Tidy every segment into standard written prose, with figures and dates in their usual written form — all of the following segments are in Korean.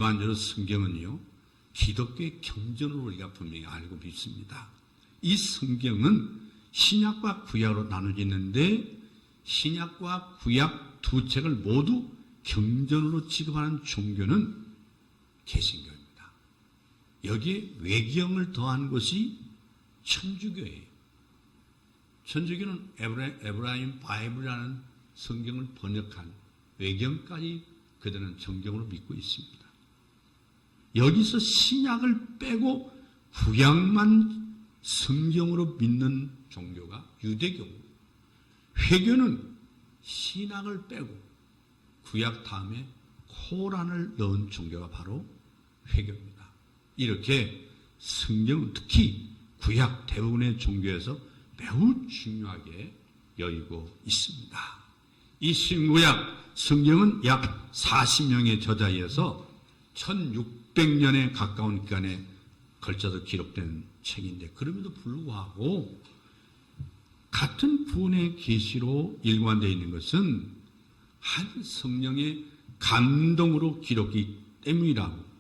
일반적으로 성경은요, 기독교의 경전으로 우리가 분명히 알고 믿습니다. 이 성경은 신약과 구약으로 나눠지는데 신약과 구약 두 책을 모두 경전으로 취급하는 종교는 개신교입니다. 여기에 외경을 더한 것이 천주교예요. 천주교는 에브라임 바이블이라는 성경을 번역한 외경까지 그들은 정경으로 믿고 있습니다. 여기서 신약을 빼고 구약만 성경으로 믿는 종교가 유대교고, 회교는 신약을 빼고 구약 다음에 코란을 넣은 종교가 바로 회교입니다. 이렇게 성경은 특히 구약 대부분의 종교에서 매우 중요하게 여기고 있습니다. 이 신구약 성경은 약 40명의 저자에서 1600년에 가까운 기간에 걸쳐서 기록된 책인데, 그럼에도 불구하고 같은 부분의 계시로 일관되어 있는 것은 한 성령의 감동으로 기록이 때문이라고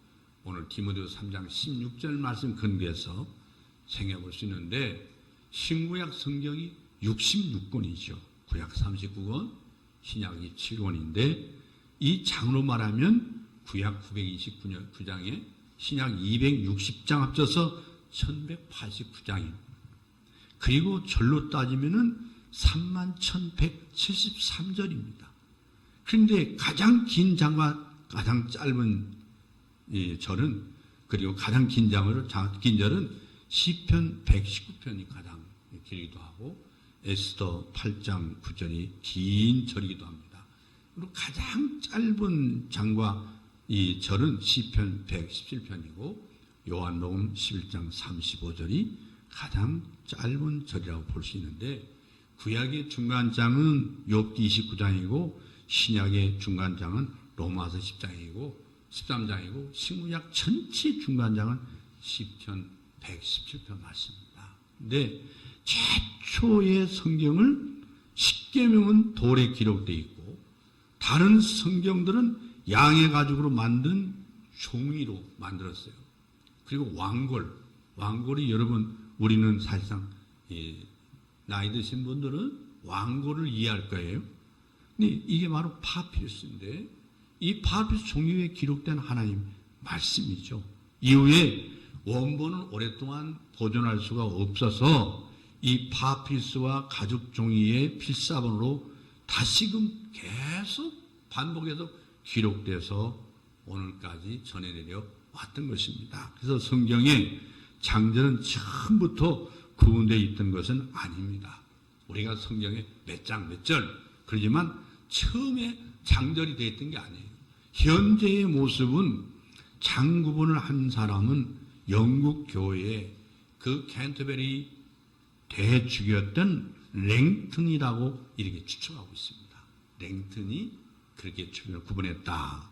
오늘 디모데후서 3장 16절 말씀 근거해서 생각해 볼 수 있는데, 신구약 성경이 66권이죠. 구약 39권, 신약이 7권인데 이 장으로 말하면 구약 929장에 신약 260장 합쳐서 1189장입니다. 그리고 절로 따지면은 31,173절입니다. 그런데 가장 긴 장과 가장 짧은 절은, 그리고 가장 긴 절은 시편 119편이 가장 길기도 하고 에스더 8장 9절이 긴 절이기도 합니다. 그리고 가장 짧은 장과 이 절은 시편 117편이고 요한복음 11장 35절이 가장 짧은 절이라고 볼 수 있는데, 구약의 중간장은 욥기 29장이고 신약의 중간장은 로마서 10장이고 13장이고 신구약 전체 중간장은 시편 117편 말씀입니다. 근데 최초의 성경을 십계명은 돌에 기록되어 있고 다른 성경들은 양의 가죽으로 만든 종이로 만들었어요. 그리고 왕골이 여러분, 우리는 사실상 나이 드신 분들은 왕골을 이해할 거예요. 근데 이게 바로 파피루스인데, 이 파피루스 종이에 기록된 하나님 말씀이죠. 이후에 원본은 오랫동안 보존할 수가 없어서 이 파피루스와 가죽 종이의 필사본으로 다시금 계속 반복해서 기록돼서 오늘까지 전해내려 왔던 것입니다. 그래서 성경에 장절은 처음부터 구분되어 있던 것은 아닙니다. 우리가 성경에 몇 장, 몇 절, 그러지만 처음에 장절이 되어 있던 게 아니에요. 현재의 모습은 장 구분을 한 사람은 영국 교회의 그 캔터베리 대주교였던 랭튼이라고 이렇게 추측하고 있습니다. 랭튼이 그렇게 구분했다.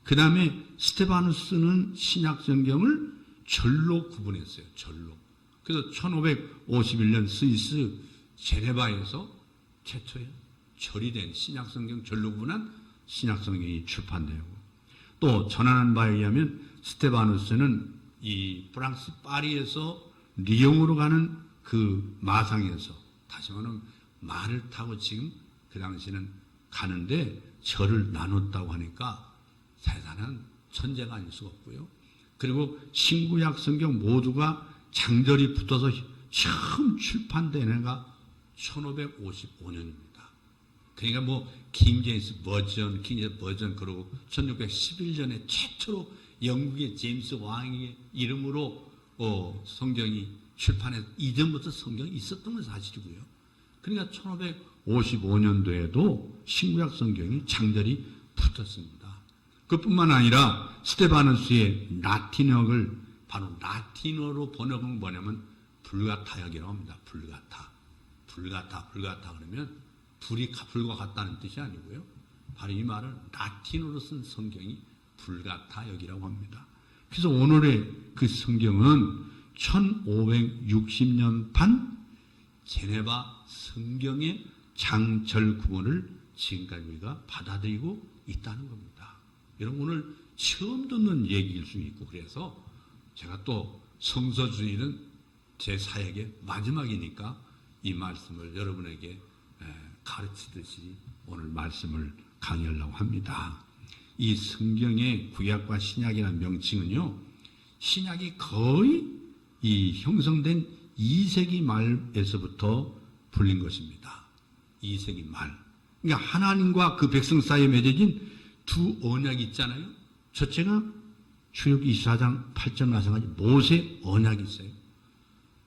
그 다음에 스테바누스는 신약 성경을 절로 구분했어요. 절로. 그래서 1551년 스위스 제네바에서 최초의 절이 된 신약 성경 절로 구분한 신약 성경이 출판되고, 또 전하는 바에 의하면 스테바누스는 이 프랑스 파리에서 리옹으로 가는 그 마상에서, 다시 말하면 말을 타고 지금 그 당시에는 가는데 절을 나눴다고 하니까 세상은 천재가 아닐 수가 없고요. 그리고 신구약 성경 모두가 장절이 붙어서 처음 출판된 해가 1555년입니다. 그러니까 킹제임스 버전 그러고 1611년에 최초로 영국의 제임스 왕의 이름으로 성경이 출판해서 이전부터 성경이 있었던 건 사실이고요. 그러니까 1555년도에도 신구약 성경이 장절이 붙었습니다. 그뿐만 아니라 스테바누스의 라틴어를 바로 라틴어로 번역은 뭐냐면 불가타역이라고 합니다. 불가타 그러면 불과 같다는 뜻이 아니고요. 바로 이 말은 라틴어로 쓴 성경이 불가타역이라고 합니다. 그래서 오늘의 그 성경은 1560년 판 제네바 성경의 장절 구분을 지금까지 우리가 받아들이고 있다는 겁니다. 여러분, 오늘 처음 듣는 얘기일 수 있고, 그래서 제가 또 성서주의는 제 사역의 마지막이니까 이 말씀을 여러분에게 가르치듯이 오늘 말씀을 강의하려고 합니다. 이 성경의 구약과 신약이라는 명칭은요, 신약이 거의 이 형성된 2세기 말에서부터 불린 것입니다. 2세기 말. 그러니까 하나님과 그 백성 사이에 맺어진 두 언약이 있잖아요. 첫째가 출애굽기 24장 8절 말씀하지 모세 언약이 있어요.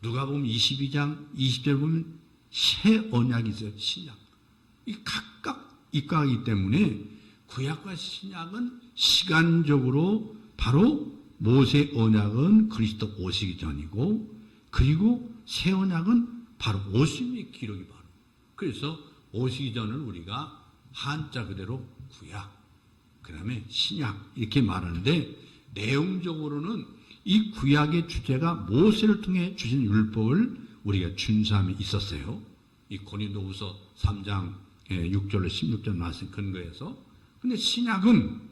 누가복음 22장 20절 보면 새 언약이 있어요. 신약. 이 각각 입각하기 때문에 구약과 신약은 시간적으로 바로 모세 언약은 그리스도 오시기 전이고, 그리고 새 언약은 바로 오심의 기록이 바로. 그래서 오시기 전을 우리가 한자 그대로 구약, 그 다음에 신약 이렇게 말하는데, 내용적으로는 이 구약의 주제가 모세를 통해 주신 율법을 우리가 준수함이 있었어요. 이 고린도후서 3장 6절로 16절 말씀 근거해서. 근데 신약은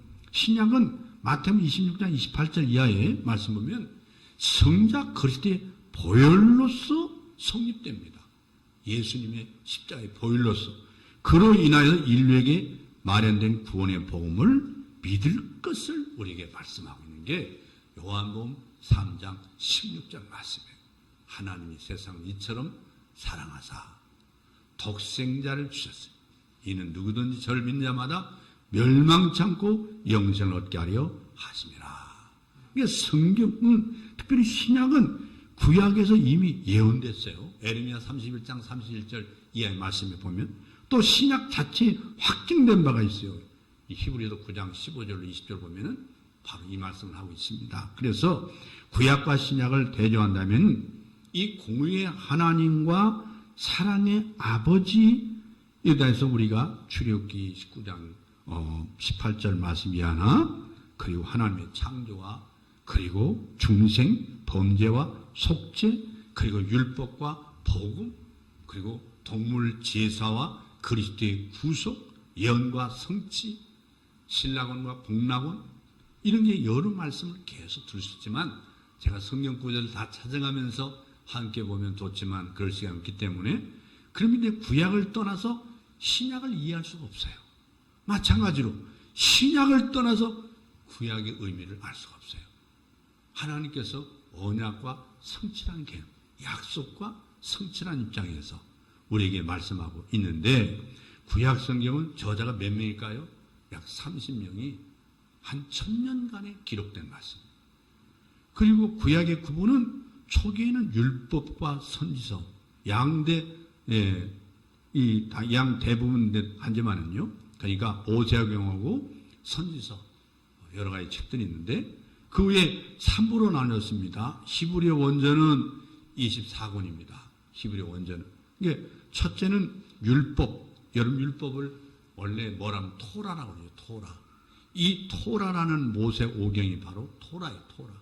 마태복음 26장 28절 이하의 말씀 보면 성자 그리스도의 보혈로서 성립됩니다. 예수님의 십자가의 보혈로서. 그로 인하여 인류에게 마련된 구원의 복음을 믿을 것을 우리에게 말씀하고 있는 게 요한복음 3장 16절 말씀이에요. 하나님이 세상을 이처럼 사랑하사 독생자를 주셨으니 이는 누구든지 저를 믿는 자마다 멸망치 않고 영생을 얻게 하려 하심이라. 그러니까 성경은, 특별히 신약은 구약에서 이미 예언됐어요. 에레미야 31장 31절 이하의 말씀에 보면 또 신약 자체에 확증된 바가 있어요. 이 히브리서 9장 15절로 20절 보면은 바로 이 말씀을 하고 있습니다. 그래서 구약과 신약을 대조한다면 이 공의의 하나님과 사랑의 아버지에 대해서 우리가 출애굽기 19장 18절 말씀이 하나, 그리고 하나님의 창조와 그리고 중생, 범죄와 속죄, 그리고 율법과 복음, 그리고 동물 제사와 그리스도의 구속, 예언과 성취, 신라곤과 복락곤, 이런 게 여러 말씀을 계속 들을 수 있지만 제가 성경 구절을 다 찾아가면서 함께 보면 좋지만 그럴 시간이 없기 때문에, 그러면 이제 구약을 떠나서 신약을 이해할 수가 없어요. 마찬가지로 신약을 떠나서 구약의 의미를 알 수가 없어요. 하나님께서 언약과 성취라는 개념, 약속과 성취라는 입장에서 우리에게 말씀하고 있는데, 구약 성경은 저자가 몇 명일까요? 약 30명이 한 1000년간에 기록된 말씀. 그리고 구약의 구분은 초기에는 율법과 선지서, 양 대부분 하지만은요, 그러니까 오세아경하고 선지서 여러 가지 책들이 있는데 그 후에 3부로 나눴습니다. 히브리어 원전은 24권입니다. 히브리어 원전은. 이게 첫째는 율법, 여름 율법을 원래 뭐라면 토라라고 그러죠. 토라. 이 토라라는 모세 오경이 바로 토라예요. 토라.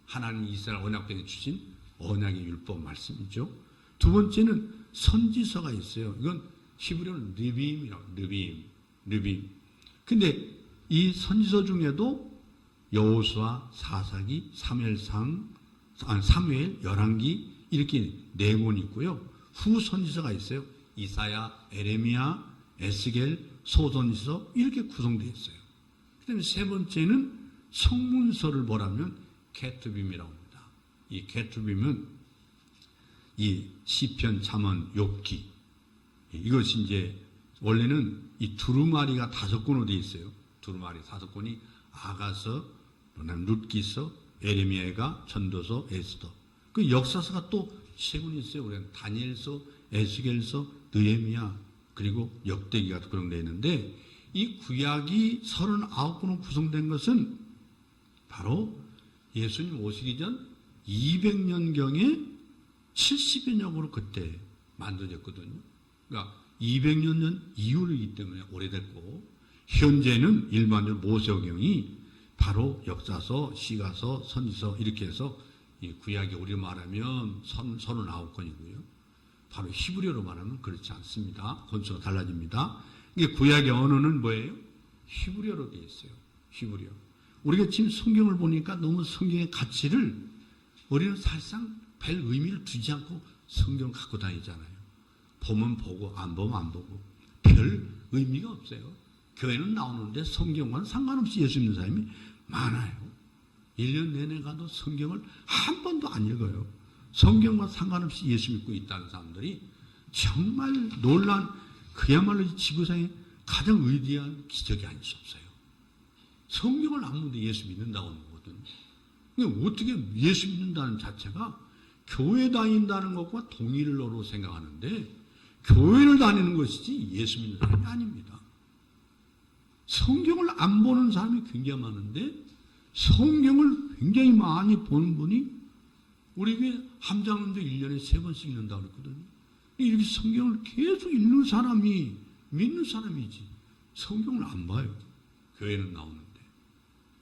하나님 이스라엘 언약궤에 주신 언약의 율법 말씀이죠. 두 번째는 선지서가 있어요. 이건 히브리어는 르빔이라고, 르빔. 근데 이 선지서 중에도 여호수아, 사사기, 사무엘, 열왕기 이렇게 4권 있고요. 후 선지서가 있어요. 이사야, 에레미야, 에스겔, 소선지서 이렇게 구성되어 있어요. 그다음에 세 번째는 성문서를 뭐라면 케투빔이라고 합니다. 이 케투빔은 이 시편, 잠언, 욥기, 이것이 이제 원래는 이 두루마리가 5권으로 되어 있어요. 두루마리 5권이 아가서, 그다음 룻기서, 에레미야가, 전도서, 에스더. 그 역사서가 또 3권이 있어요. 우리는 다니엘서, 에스겔서, 느헤미야, 그리고 역대기가 구성되어 있는데, 이 구약이 39권으로 구성된 것은 바로 예수님 오시기 전 200년경에 70여 년으로 그때 만들어졌거든요. 그러니까 200년 전 이후이기 때문에 오래됐고, 현재는 일반적으로 모세오경이 바로 역사서, 시가서, 선지서 이렇게 해서 이 구약이 우리로 말하면 39권이고요. 바로 히브리어로 말하면 그렇지 않습니다. 권수가 달라집니다. 이게 구약의 언어는 뭐예요? 히브리어로 되어 있어요. 히브리어. 우리가 지금 성경을 보니까 너무 성경의 가치를 우리는 사실상 별 의미를 두지 않고 성경을 갖고 다니잖아요. 보면 보고 안 보면 안 보고 별 의미가 없어요. 교회는 나오는데 성경과는 상관없이 예수 믿는 사람이 많아요. 1년 내내 가도 성경을 한 번도 안 읽어요. 성경과 상관없이 예수 믿고 있다는 사람들이 정말 놀란, 그야말로 지구상에 가장 위대한 기적이 아닐 수 없어요. 성경을 안 보는데 예수 믿는다고 하는 거거든요. 그러니까 어떻게 예수 믿는다는 자체가 교회 다닌다는 것과 동일로로 생각하는데, 교회를 다니는 것이지 예수 믿는 사람이 아닙니다. 성경을 안 보는 사람이 굉장히 많은데, 성경을 굉장히 많이 보는 분이 우리 교회 함장님도 1년에 3번씩 읽는다고 그랬거든요. 이렇게 성경을 계속 읽는 사람이 믿는 사람이지 성경을 안 봐요. 교회는 나오는데.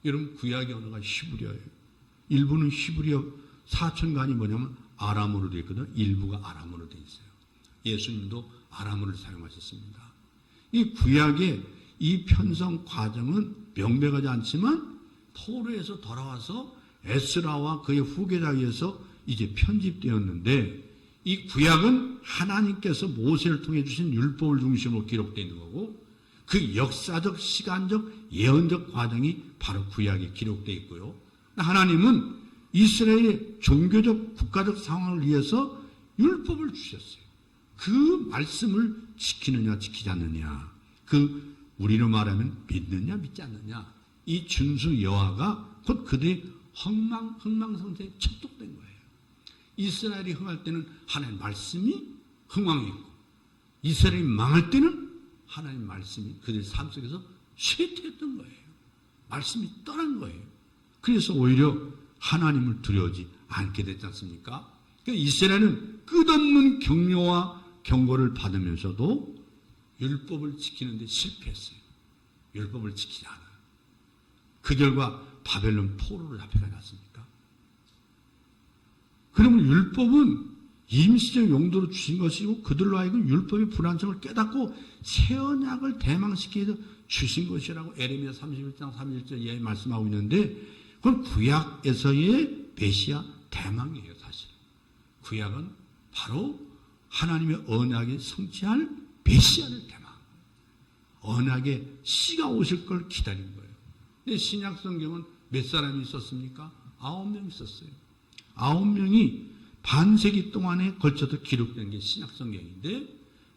여러분, 구약의 언어가 히브리어예요. 일부는 히브리어 사천간이 뭐냐면 아람어로 되어 있거든요. 일부가 아람어로 되어 있어요. 예수님도 아람어를 사용하셨습니다. 이 구약의 이 편성 과정은 명백하지 않지만 포로에서 돌아와서 에스라와 그의 후계자에 의해서 이제 편집되었는데, 이 구약은 하나님께서 모세를 통해 주신 율법을 중심으로 기록되어 있는 거고, 그 역사적, 시간적, 예언적 과정이 바로 구약에 기록되어 있고요. 하나님은 이스라엘의 종교적, 국가적 상황을 위해서 율법을 주셨어요. 그 말씀을 지키느냐, 지키지 않느냐, 우리로 말하면 믿느냐, 믿지 않느냐, 이 준수 여호와가 곧 그들의 흥망성쇠에 척독된 거예요. 이스라엘이 흥할 때는 하나님의 말씀이 흥왕이고, 이스라엘이 망할 때는 하나님의 말씀이 그들의 삶 속에서 쇠퇴했던 거예요. 말씀이 떠난 거예요. 그래서 오히려 하나님을 두려워하지 않게 됐지 않습니까? 그러니까 이스라엘은 끝없는 격려와 경고를 받으면서도 율법을 지키는 데 실패했어요. 율법을 지키지 않아요. 그 결과 바벨론 포로로 잡혀가지 않습니까? 그러면 율법은 임시적 용도로 주신 것이고, 그들로 하여금 율법의 불완성을 깨닫고 새 언약을 대망시키기 위해서 주신 것이라고 에레미야 31장 31절에 말씀하고 있는데, 그건 구약에서의 메시아 대망이에요. 사실 구약은 바로 하나님의 언약에 성취할 메시아를 대망, 언약의 씨가 오실 걸 기다린 거예요. 근데 신약 성경은 몇 사람이 있었습니까? 9명 있었어요. 9명이 반세기 동안에 걸쳐서 기록된 게 신약 성경인데,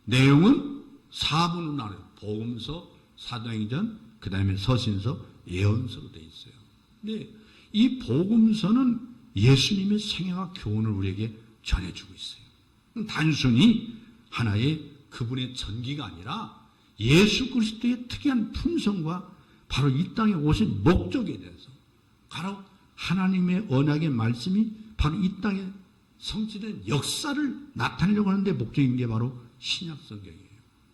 내용은 4분으로 나눠요. 복음서, 사도행전, 그 다음에 서신서, 예언서로 되어 있어요. 근데 이 복음서는 예수님의 생애와 교훈을 우리에게 전해주고 있어요. 단순히 하나의 그분의 전기가 아니라 예수 그리스도의 특이한 품성과 바로 이 땅에 오신 목적에 대해서, 바로 하나님의 언약의 말씀이 바로 이 땅에 성취된 역사를 나타내려고 하는데 목적인 게 바로 신약 성경이에요.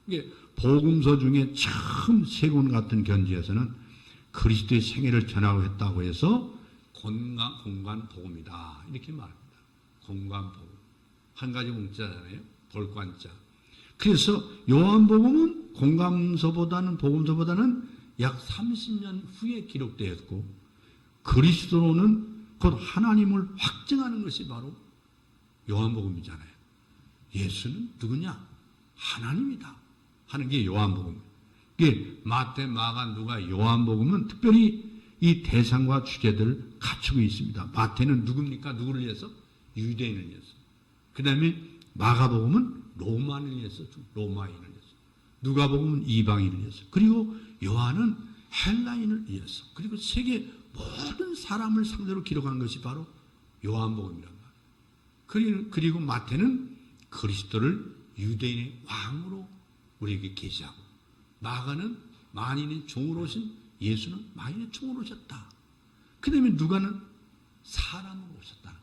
이게 복음서 중에 처음 세 권 같은 견지에서는 그리스도의 생애를 전하고 했다고 해서 공간 복음이다 이렇게 말합니다. 공간 복음, 한 가지 문자잖아요. 볼관자. 그래서 요한복음은 복음서보다는 약 30년 후에 기록되었고, 그리스도로는 곧 하나님을 확증하는 것이 바로 요한복음이잖아요. 예수는 누구냐? 하나님이다 하는 게 요한복음. 이게 마태, 마가, 누가, 요한복음은 특별히 이 대상과 주제들을 갖추고 있습니다. 마태는 누굽니까? 누구를 위해서? 유대인을 위해서. 그 다음에 마가복음은 로마인을 위해서, 로마인을 위해서. 누가복음은 이방인을 위해서. 그리고 요한은 헬라인을 위해서. 그리고 세계 모든 사람을 상대로 기록한 것이 바로 요한복음이란 말이에요. 그리고 마태는 그리스도를 유대인의 왕으로 우리에게 계시하고, 마가는 만인의 종으로 오신 예수는 만인의 종으로 오셨다. 그 다음에 누가는 사람으로 오셨다.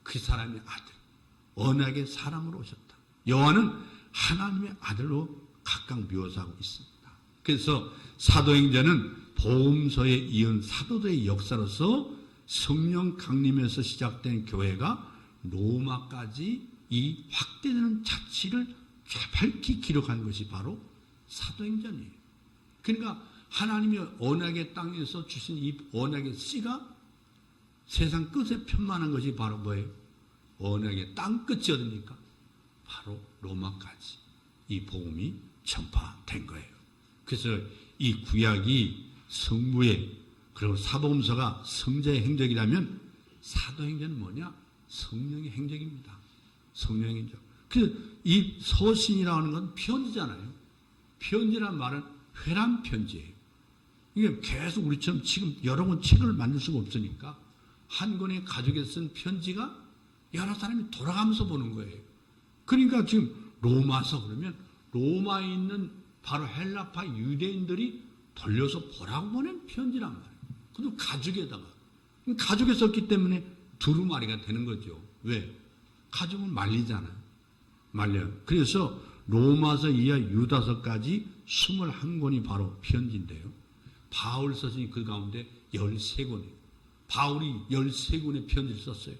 그 사람의 아들, 언약의 사람으로 오셨다. 요한은 하나님의 아들로 각각 묘사하고 있습니다. 그래서 사도행전은 복음서에 이은 사도들의 역사로서 성령 강림에서 시작된 교회가 로마까지 이 확대되는 자취를 밝히 기록한 것이 바로 사도행전이에요. 그러니까 하나님이 언약의 땅에서 주신 이 언약의 씨가 세상 끝에 편만한 것이 바로 뭐예요? 언약의 땅 끝이 어딥니까? 바로 로마까지 이 복음이 전파된 거예요. 그래서 이 구약이 성부의 그리고 사복음서가 성자의 행적이라면 사도행전은 뭐냐? 성령의 행적입니다. 성령의 행적. 그래서 이 서신이라고 하는 건 편지잖아요. 편지란 말은 회람 편지예요. 이게 계속 우리처럼 지금 여러 권 책을 만들 수가 없으니까 한 권의 가족에 쓴 편지가 여러 사람이 돌아가면서 보는 거예요. 그러니까 지금 로마서 그러면 로마에 있는 바로 헬라파 유대인들이 돌려서 보라고 보낸 편지란 말이에요. 그것도 가족에다가. 가족에 썼기 때문에 두루마리가 되는 거죠. 왜? 가족은 말리잖아요. 말려요. 그래서 로마서 이하 유다서까지 21권이 바로 편지인데요. 바울 서신이 그 가운데 13권이에요. 바울이 13권의 편지를 썼어요.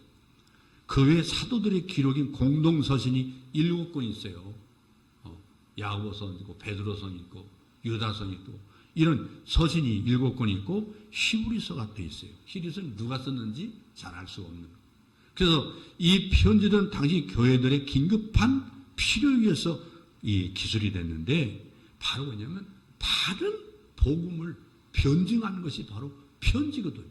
그 외에 사도들의 기록인 공동서신이 7권 있어요. 야고보서는 있고 베드로서는 있고 유다서는 있고 이런 서신이 7권 있고 히브리서가 돼 있어요. 히브리서는 누가 썼는지 잘 알 수가 없는 거예요. 그래서 이 편지들은 당시 교회들의 긴급한 필요에 의해서 이 기술이 됐는데 바로 뭐냐면 다른 복음을 변증하는 것이 바로 편지거든요.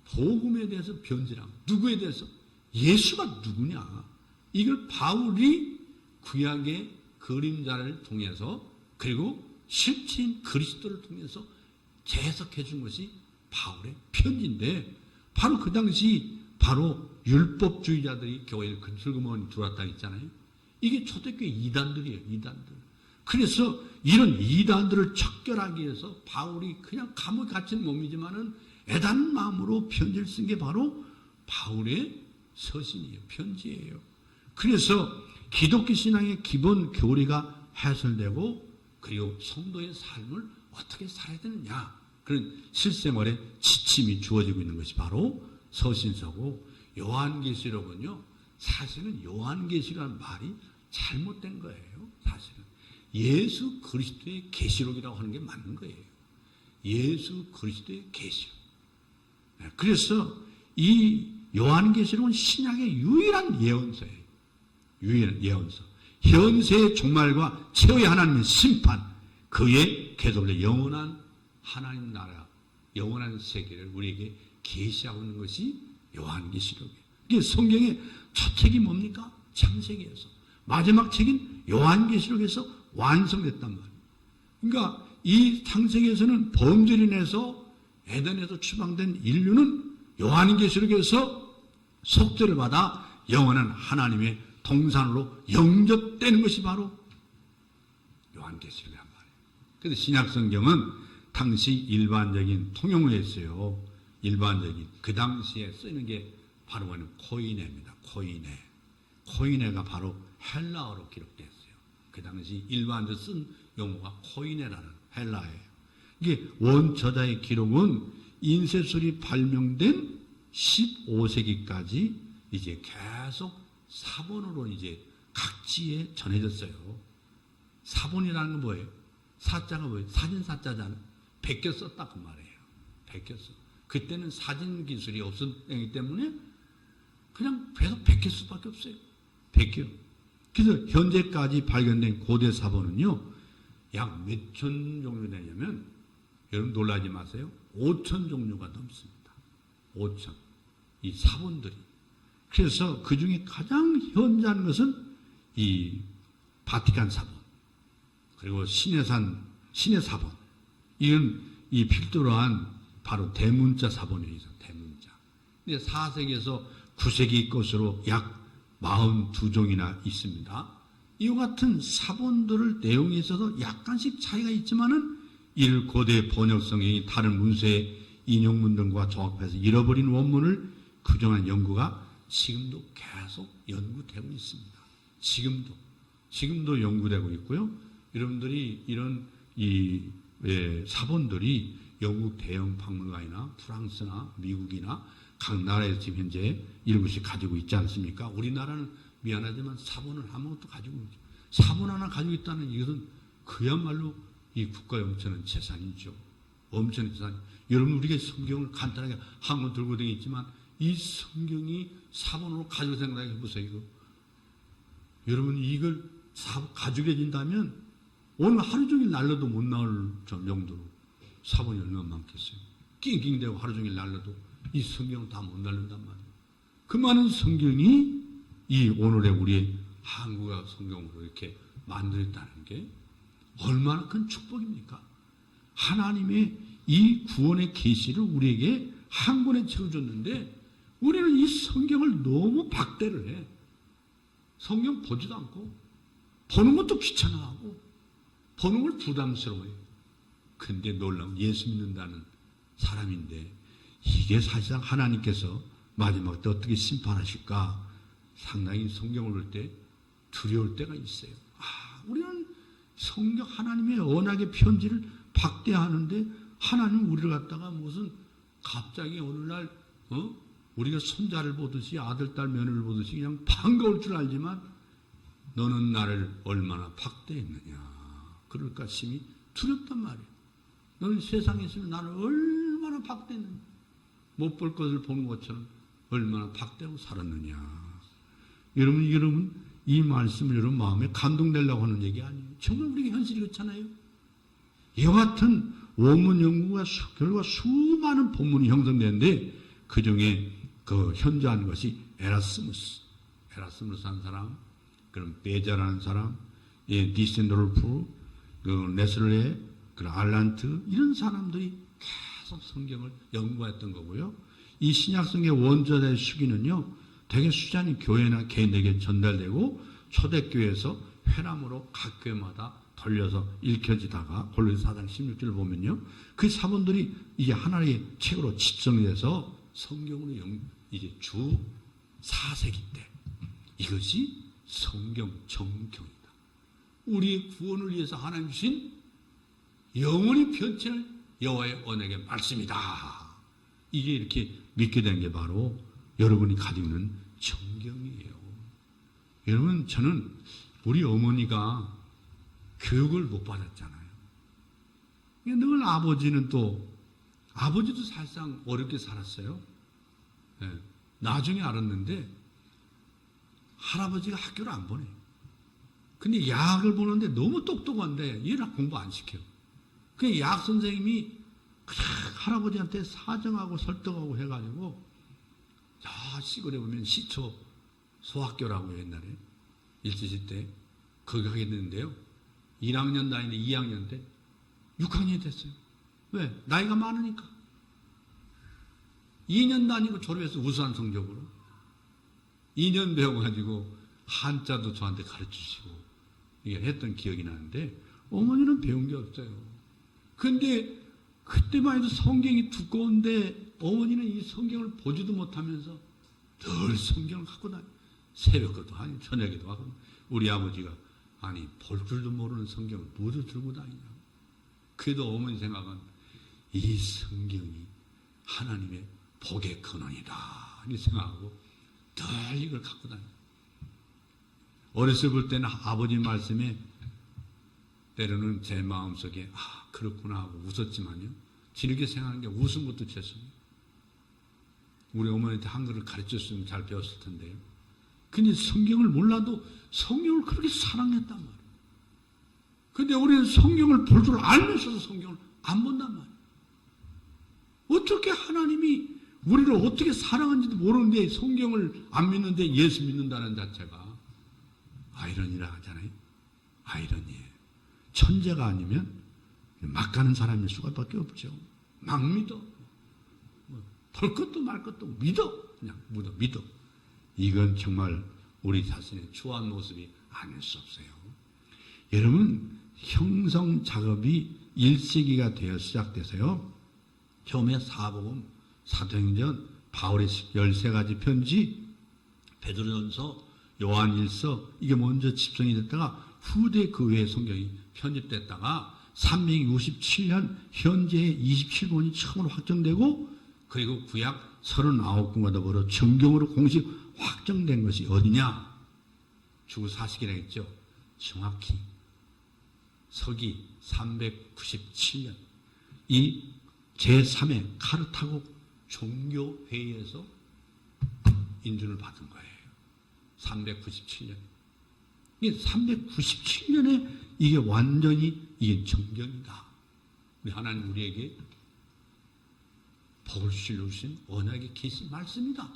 복음에 대해서 변증하고 누구에 대해서? 예수가 누구냐? 이걸 바울이 구약의 그림자를 통해서 그리고 실체인 그리스도를 통해서 재해석해 준 것이 바울의 편지인데 바로 그 당시 바로 율법주의자들이 교회에 슬그머니 들어왔다 했잖아요. 이게 초대교회 이단들이에요. 이단들. 그래서 이런 이단들을 척결하기 위해서 바울이 그냥 감옥에 갇힌 몸이지만은 애단 마음으로 편지를 쓴 게 바로 바울의 서신이에요. 편지예요. 그래서 기독교 신앙의 기본 교리가 해설되고 그리고 성도의 삶을 어떻게 살아야 되느냐 그런 실생활에 지침이 주어지고 있는 것이 바로 서신서고 요한계시록은요. 사실은 요한계시록이라는 말이 잘못된 거예요. 사실은 예수 그리스도의 계시록이라고 하는 게 맞는 거예요. 예수 그리스도의 계시록. 그래서 이 요한계시록은 신약의 유일한 예언서예요. 유일한 예언서. 현세의 종말과 최후의 하나님의 심판, 그의 계속된 영원한 하나님 나라, 영원한 세계를 우리에게 계시하고 있는 것이 요한계시록이에요. 이게 성경의 첫 책이 뭡니까? 창세기에서. 마지막 책인 요한계시록에서 완성됐단 말이에요. 그러니까 이 창세기에서는 범죄로 인해서 에덴에서 추방된 인류는 요한계시록에서 속죄를 받아 영원한 하나님의 동산으로 영접되는 것이 바로 요한계시록이란 말이에요. 그래서 신약성경은 당시 일반적인 통용어였어요. 일반적인 그 당시에 쓰는 게 바로 뭐냐면 코이네입니다. 코이네. 코이네가 바로 헬라어로 기록됐어요. 그 당시 일반적으로 쓴 용어가 코이네라는 헬라어예요. 이게 원저자의 기록은 인쇄술이 발명된 15세기까지 이제 계속 사본으로 이제 각지에 전해졌어요. 사본이라는 건 뭐예요? 사자가 뭐예요? 사진 사자잖아요. 베껴 썼다 그 말이에요. 베껴 써. 그때는 사진 기술이 없었기 때문에 그냥 계속 베낄 수밖에 없어요. 베껴. 그래서 현재까지 발견된 고대 사본은요, 약 몇천 종류 되냐면, 여러분 놀라지 마세요. 5천 종류가 넘습니다. 5천. 이 사본들이. 그래서 그 중에 가장 현저한 것은 이 바티칸 사본, 그리고 신의 사본. 이건 이 필두로 한 바로 대문자 사본이죠. 대문자. 근데 4세기에서 9세기 것으로 약 42종이나 있습니다. 이와 같은 사본들을 내용에 있어서 약간씩 차이가 있지만은 이를 고대 번역 성경이 다른 문서의 인용문 등과 조합해서 잃어버린 원문을 규정한 연구가 지금도 계속 연구되고 있습니다. 지금도 연구되고 있고요. 여러분들이 이런 사본들이 영국 대형 박물관이나 프랑스나 미국이나 각 나라에서 지금 현재 일부씩 가지고 있지 않습니까? 우리나라는 미안하지만 사본을 아무것도 가지고 있죠. 사본 하나 가지고 있다는 이것은 그야말로 이 국가의 엄청난 재산이죠. 엄청난 재산. 여러분, 우리가 성경을 간단하게 한 권 들고 다니지만 이 성경이 사본으로 가지고 생각해 보세요. 이거. 여러분, 이걸 가지게 된다면 오늘 하루 종일 날려도 못 나올 정도로 사본이 얼마나 많겠어요. 낑낑대고 하루 종일 날려도 이 성경을 다 못 날린단 말이에요. 그 많은 성경이 이 오늘의 우리의 한국어 성경으로 이렇게 만들었다는 게 얼마나 큰 축복입니까? 하나님의 이 구원의 계시를 우리에게 한 권에 채워줬는데 우리는 이 성경을 너무 박대를 해. 성경 보지도 않고 보는 것도 귀찮아하고 보는 걸 부담스러워해요. 근데 놀라운 예수 믿는다는 사람인데 이게 사실상 하나님께서 마지막 때 어떻게 심판하실까 상당히 성경을 볼 때 두려울 때가 있어요. 우리는 성경 하나님의 언약의 편지를 박대하는데 하나님 우리를 갖다가 무슨 갑자기 어느 날 우리가 손자를 보듯이 아들, 딸, 며느리를 보듯이 그냥 반가울 줄 알지만 너는 나를 얼마나 박대했느냐. 그럴까 심히 두렵단 말이에요. 너는 세상에 있으면 나를 얼마나 박대했느냐. 못 볼 것을 보는 것처럼 얼마나 박대하고 살았느냐. 여러분, 이 말씀을 여러분 마음에 감동되려고 하는 얘기 아니에요. 정말 우리가 현실이 그렇잖아요. 이와 같은 원문 연구가 결과 수많은 본문이 형성되는데 그 중에 그 현저한 것이 에라스무스 한 사람, 그럼 베자라는 사람, 디센도르프, 그 네슬레, 그 알란트 이런 사람들이 계속 성경을 연구했던 거고요. 이 신약성경 원저자의 수기는요, 대개 수잔이 교회나 개인에게 전달되고 초대교회에서 회람으로 각 교회마다 돌려서 읽혀지다가 골로새 4장 16절을 보면요, 그 사본들이 이게 하나의 책으로 집성돼서 성경으로 이제 주 4세기 때 이것이 성경 정경이다. 우리의 구원을 위해서 하나님 주신 영원히 변천할 여호와의 언약의 말씀이다. 이게 이렇게 믿게 된 게 바로 여러분이 가지고 있는 정경이에요. 여러분, 저는 우리 어머니가 교육을 못 받았잖아요. 늘 아버지도 사실상 어렵게 살았어요. 네. 나중에 알았는데 할아버지가 학교를 안 보내요. 근데 야학을 보는데 너무 똑똑한데 얘를 공부 안 시켜요. 그 야학 선생님이 할아버지한테 사정하고 설득하고 해가지고 저 시골에 보면 시초 소학교라고 옛날에 일제시 때 거기 가게 됐는데요. 1학년 다니는데 2학년 때 6학년이 됐어요. 왜? 나이가 많으니까. 2년 다니고 졸업해서 우수한 성적으로 2년 배워가지고 한자도 저한테 가르치시고 이게 했던 기억이 나는데 어머니는 배운 게 없어요. 근데 그때만 해도 성경이 두꺼운데 어머니는 이 성경을 보지도 못하면서 늘 성경을 갖고 다녀요. 새벽에도 하고 저녁에도 하고. 우리 아버지가 아니 볼 줄도 모르는 성경을 모두 들고 다니냐고. 그래도 어머니 생각은 이 성경이 하나님의 복의 근원이다 이렇게 생각하고 늘 이걸 갖고 다녀요. 어렸을 때는 아버지 말씀에 때로는 제 마음속에 그렇구나 하고 웃었지만요. 지르게 생각하는 게 웃은 것도 죄송해요. 우리 어머니한테 한글을 가르쳤으면 잘 배웠을 텐데요. 근데 성경을 몰라도 성경을 그렇게 사랑했단 말이에요. 근데 우리는 성경을 볼 줄 알면서도 성경을 안 본단 말이에요. 어떻게 하나님이 우리를 어떻게 사랑하는지도 모르는데 성경을 안 믿는데 예수 믿는다는 자체가 아이러니라 하잖아요. 아이러니예요. 천재가 아니면 막 가는 사람일 수가밖에 없죠. 막 믿어. 볼 것도 말 것도 믿어. 그냥 믿어. 이건 정말 우리 자신의 추한 모습이 아닐 수 없어요. 여러분, 형성 작업이 1세기가 되어 시작돼서요. 처음에 사복음, 사도행전, 바울의 13가지 편지, 베드로전서, 요한일서 이게 먼저 집성이 됐다가 후대 그 외의 성경이 편집됐다가 367년 현재의 27권이 처음으로 확정되고 그리고 구약 39권과 더불어 정경으로 공식 확정된 것이 어디냐? 주후 40기라 했죠. 정확히 서기 397년 이 제3회 카르타고 종교회의에서 인준을 받은 거예요. 397년. 이게 397년에 이게 완전히 이게 정경이다. 우리 하나님 우리에게 복을 주신 언약에 계신 말씀이다.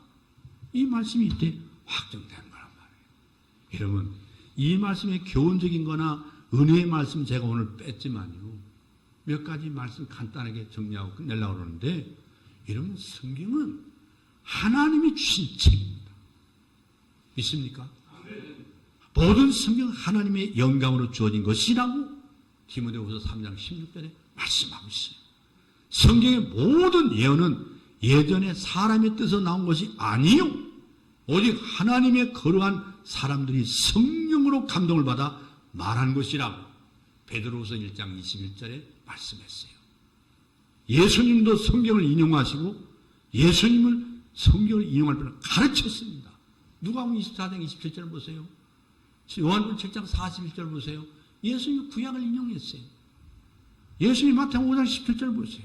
이 말씀이 이때 확정된 거란 말이에요. 여러분, 이 말씀의 교훈적인 거나 은혜의 말씀 제가 오늘 뺐지만요. 몇 가지 말씀 간단하게 정리하고 끝내려고 그러는데, 여러분, 성경은 하나님이 주신 책입니다. 믿습니까? 모든 성경은 하나님의 영감으로 주어진 것이라고 디모데후서 3장 16절에 말씀하고 있어요. 성경의 모든 예언은 예전에 사람의 뜻으로 나온 것이 아니요, 오직 하나님의 거룩한 사람들이 성령으로 감동을 받아 말한 것이라고 베드로후서 1장 21절에 말씀했어요. 예수님도 성경을 인용하시고 예수님을 성경을 인용할 때는 가르쳤습니다. 누가복음 24장 27절 보세요. 요한복음 7장 41절 보세요. 예수님이 구약을 인용했어요. 예수님 마태복음 5장 17절 보세요.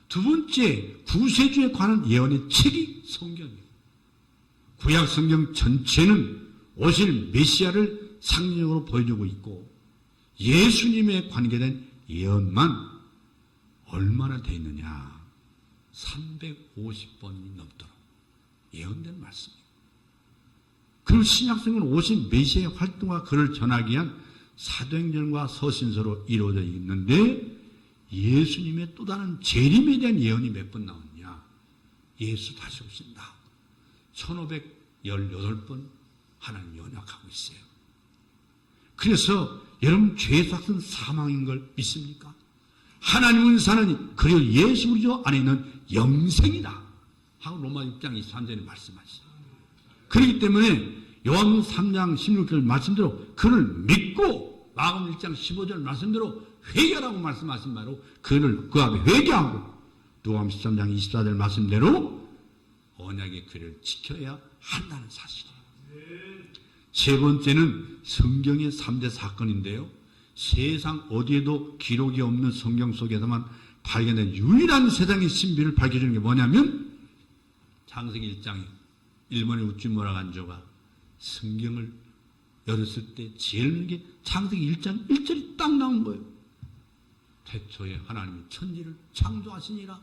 두 번째, 구세주에 관한 예언의 책이 성경이에요. 구약 성경 전체는 오실 메시아를 상징적으로 보여주고 있고 예수님에 관계된 예언만 얼마나 되어 있느냐? 350번이 넘도록 예언된 말씀이에요. 그리고 신약성경은 오신 메시아의 활동과 그를 전하기 위한 사도행전과 서신서로 이루어져 있는데 예수님의 또 다른 재림에 대한 예언이 몇 번 나왔냐? 예수 다시 오신다. 1518번 하나님 연약하고 있어요. 그래서 여러분 죄의 삭은 사망인 걸 믿습니까? 하나님은 사느니 그리고 예수 그리스도 안에 있는 영생이다 하고 로마 6장 23절에 말씀하시죠. 그렇기 때문에 요한복음 3장 16절 말씀대로 그를 믿고 마가복음 1장 15절 말씀대로 회개하라고 말씀하신 바로 그를 그 앞에 회개하고 누가복음 13장 24절 말씀대로 언약의 규례를 지켜야 한다는 사실이에요. 세 번째는 성경의 3대 사건인데요. 세상 어디에도 기록이 없는 성경 속에서만 발견된 유일한 세상의 신비를 밝혀주는 게 뭐냐면 창세기 1장에 일본의 우찌무라 간조가 성경을 열었을 때 제일 먼저 게 창세기 1장 1절이 딱 나온 거예요. 태초에 하나님이 천지를 창조하시니라.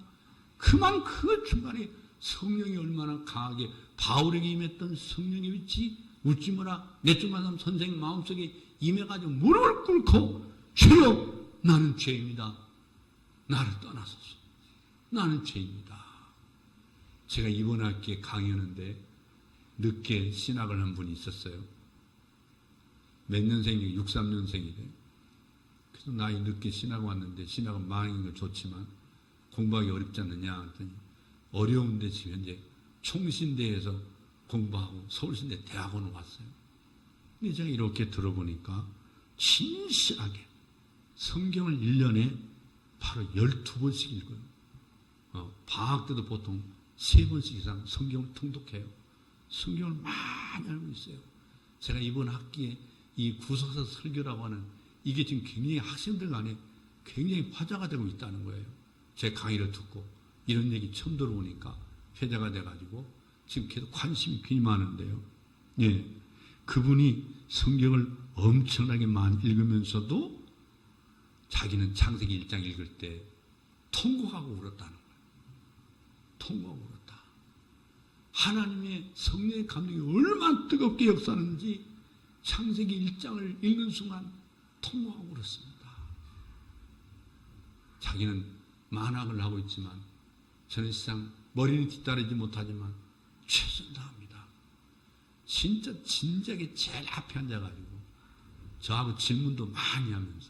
그만 그 중간에 성령이 얼마나 강하게 바울에게 임했던 성령의 빛이 우찌무라 내주마삼 선생 마음속에 임해가지고 무릎을 꿇고 주여 나는 죄입니다. 나를 떠나소서. 나는 죄입니다. 제가 이번 학기에 강의하는데 늦게 신학을 한 분이 있었어요. 몇 년생이에요? 63년생이래. 그래서 나이 늦게 신학 왔는데 신학은 망인 건 좋지만 공부하기 어렵지 않느냐 했더니 어려운데 지금 현재 총신대에서 공부하고 서울신대 대학원을 왔어요. 근데 제가 이렇게 들어보니까 진실하게 성경을 1년에 바로 12번씩 읽어요. 방학 때도 보통 3번씩 이상 성경을 통독해요. 성경을 많이 알고 있어요. 제가 이번 학기에 이 구속사 설교라고 하는 이게 지금 굉장히 학생들 간에 굉장히 화제가 되고 있다는 거예요. 제 강의를 듣고 이런 얘기 처음 들어보니까 회자가 돼가지고 지금 계속 관심이 굉장히 많은데요. 예, 그분이 성경을 엄청나게 많이 읽으면서도 자기는 창세기 1장 읽을 때 통곡하고 울었다는 거예요. 통곡하고 울었다. 하나님의 성령의 감동이 얼마나 뜨겁게 역사하는지 창세기 1장을 읽는 순간 통곡하고 울었습니다. 자기는 만학을 하고 있지만 저는 시상 머리는 뒤따르지 못하지만 최선을 다합니다. 진짜 진작에 제일 앞에 앉아가지고 저하고 질문도 많이 하면서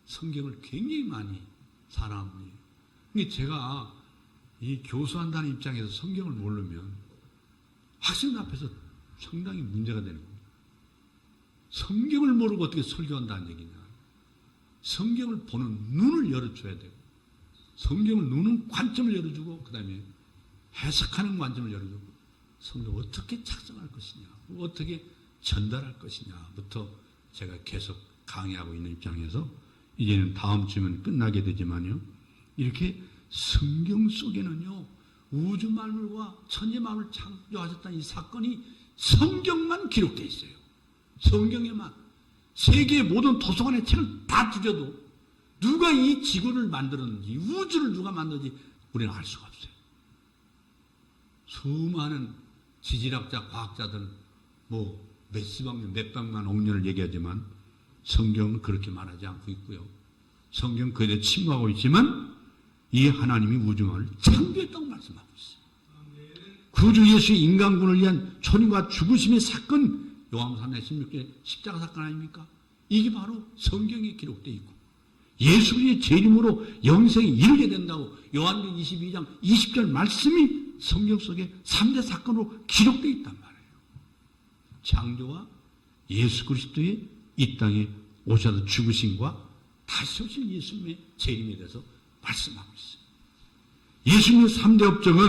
성경을 굉장히 많이 사랑한 분이에요. 근데 제가 이 교수한다는 입장에서 성경을 모르면 학생 앞에서 상당히 문제가 되는 겁니다. 성경을 모르고 어떻게 설교한다는 얘기냐. 성경을 보는 눈을 열어줘야 되고 성경을 눈은 관점을 열어주고 그 다음에 해석하는 관점을 열어주고 성경을 어떻게 작성할 것이냐 어떻게 전달할 것이냐부터 제가 계속 강의하고 있는 입장에서 이제는 다음 주면 끝나게 되지만요. 이렇게 성경 속에는요. 우주 만물과 천지 만물을 창조하셨다는 이 사건이 성경만 기록되어 있어요. 성경에만. 세계의 모든 도서관의 책을 다 뒤져도 누가 이 지구를 만들었는지 우주를 누가 만들었는지 우리는 알 수가 없어요. 수많은 지질학자, 과학자들은 몇십억 년, 몇백만 억 년을 얘기하지만 성경은 그렇게 말하지 않고 있고요. 성경 그에 침묵하고 있지만 이 하나님이 우주만을 창조했다고 말씀하고 있어요. 구주 예수의 인간군을 위한 초림과 죽으심의 사건, 요한복음 3장 16절 십자가 사건 아닙니까? 이게 바로 성경에 기록되어 있고 예수 그리스도의 재림으로 영생에 이르게 된다고 요한복음 22장 20절 말씀이 성경 속에 3대 사건으로 기록되어 있단 말이에요. 창조와 예수 그리스도의 이 땅에 오셔서 죽으심과 다시 오실 예수님의 재림에 대해서 말씀하고 있어요. 예수님의 3대 업적은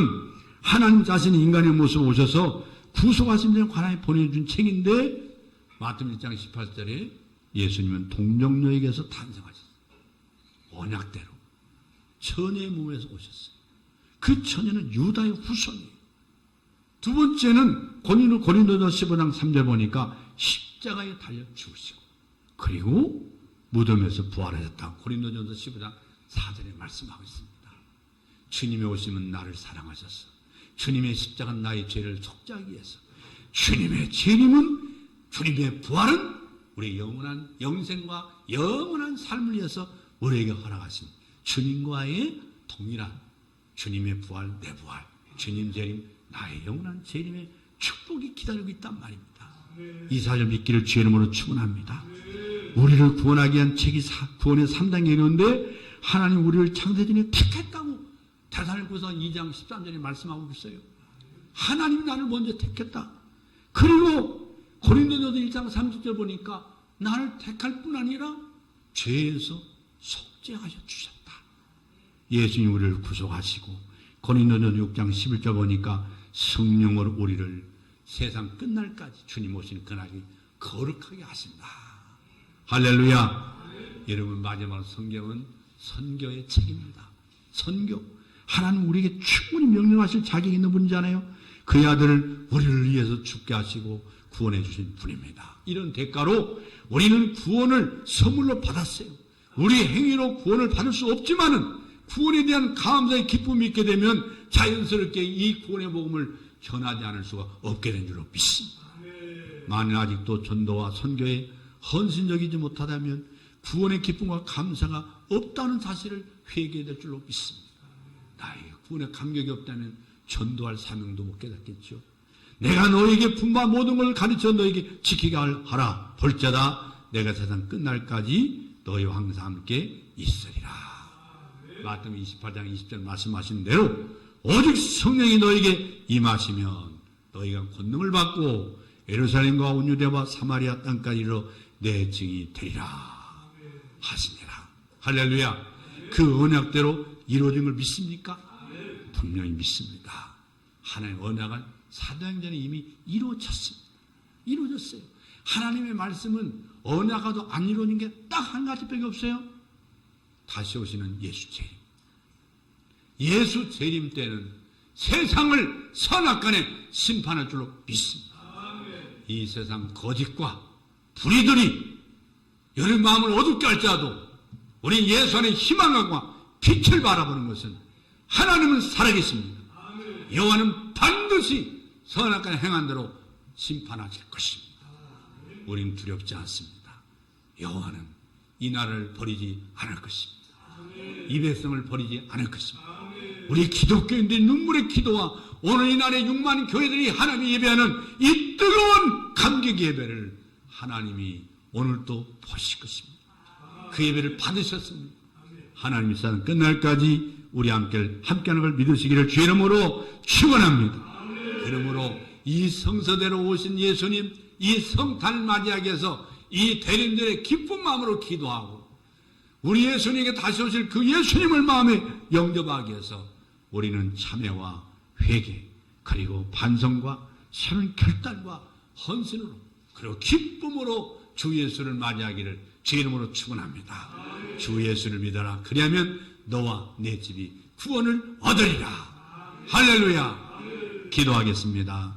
하나님 자신이 인간의 모습으로 오셔서 구속하신 데 관하여 보내준 책인데 마태복음 1장 18절에 예수님은 동정녀에게서 탄생하셨어요. 언약대로 처녀의 몸에서 오셨어요. 그 처녀는 유다의 후손이에요. 두 번째는 고린도전서 15장 3절 보니까 십자가에 달려 죽으시고 그리고 무덤에서 부활하셨다고 고린도전서 15장 4절에 말씀하고 있습니다. 주님이 오시면 나를 사랑하셨어. 주님의 십자가는 나의 죄를 속죄하기 위해서. 주님의 재림은, 주님의 부활은 우리의 영원한 영생과 영원한 삶을 위해서 우리에게 허락하신 주님과의 동일한 주님의 부활, 내 부활, 주님 재림, 나의 영원한 재림의 축복이 기다리고 있단 말입니다. 이 사실 믿기를 주의 이름으로 축원합니다. 우리를 구원하기 위한 책이 구원의 3단계 이르는데 하나님 우리를 창세전에 택했다고 데살로니가서 2장 13절에 말씀하고 있어요. 하나님이 나를 먼저 택했다. 그리고 고린도전서 1장 30절 보니까 나를 택할 뿐 아니라 죄에서 속죄하여 주셨다. 예수님이 우리를 구속하시고 고린도전서 6장 11절 보니까 성령으로 우리를 세상 끝날까지 주님 오시는 그날이 거룩하게 하신다. 할렐루야. 여러분 마지막 성경은 선교의 책입니다. 선교. 하나님 우리에게 충분히 명령하실 자격이 있는 분이잖아요. 그의 아들을 우리를 위해서 죽게 하시고 구원해 주신 분입니다. 이런 대가로 우리는 구원을 선물로 받았어요. 우리의 행위로 구원을 받을 수 없지만은 구원에 대한 감사의 기쁨이 있게 되면 자연스럽게 이 구원의 복음을 전하지 않을 수가 없게 된 줄로 믿습니다. 만일 아직도 전도와 선교에 헌신적이지 못하다면 구원의 기쁨과 감사가 없다는 사실을 회개해야 될 줄로 믿습니다. 나에게 구원의 감격이 없다면 전도할 사명도 못 깨닫겠죠. 내가 너에게 분바 모든 걸 가르쳐 너에게 지키게 하라. 볼자다 내가 세상 끝날까지 너희와 항상 함께 있으리라. 마태복음 28장 20절 말씀하신 대로 오직 성령이 너에게 임하시면 너희가 권능을 받고 예루살렘과 온 유대와 사마리아 땅까지 이르러 내 증이 되리라 하시니라. 할렐루야. 그 언약대로 이루어진 걸 믿습니까? 분명히 믿습니다. 하나님의 언약은 사도행전에 이미 이루어졌습니다. 이루어졌어요. 하나님의 말씀은 언약과도 안 이루어진 게 딱 한 가지밖에 없어요. 다시 오시는 예수 재림. 예수 재림 때는 세상을 선악간에 심판할 줄로 믿습니다. 이 세상 거짓과 불의들이 여러분 마음을 어둡게 할지라도 우리 예수 안에 희망과 빛을 바라보는 것은 하나님은 살아계십니다. 여호와는 반드시 선악간에 행한 대로 심판하실 것입니다. 우리는 두렵지 않습니다. 여호와는 이 나라를 버리지 않을 것입니다. 이 백성을 버리지 않을 것입니다. 우리 기독교인들의 눈물의 기도와 오늘 이날의 6만 교회들이 하나님이 예배하는 이 뜨거운 감격 예배를 하나님이 오늘도 보실 것입니다. 그 예배를 받으셨습니다. 하나님이 사는 끝날까지 우리 함께하는 걸 믿으시기를 주의 이름으로 축원합니다. 그러므로 이 성서대로 오신 예수님, 이 성탄을 맞이하기 위해서 이 대림들의 기쁜 마음으로 기도하고 우리 예수님에게 다시 오실 그 예수님을 마음에 영접하기 위해서 우리는 참회와 회개 그리고 반성과 새로운 결단과 헌신으로 그리고 기쁨으로 주 예수를 맞이하기를 주 이름으로 축원합니다. 주 예수를 믿어라. 그리하면 너와 내 집이 구원을 얻으리라. 할렐루야. 기도하겠습니다.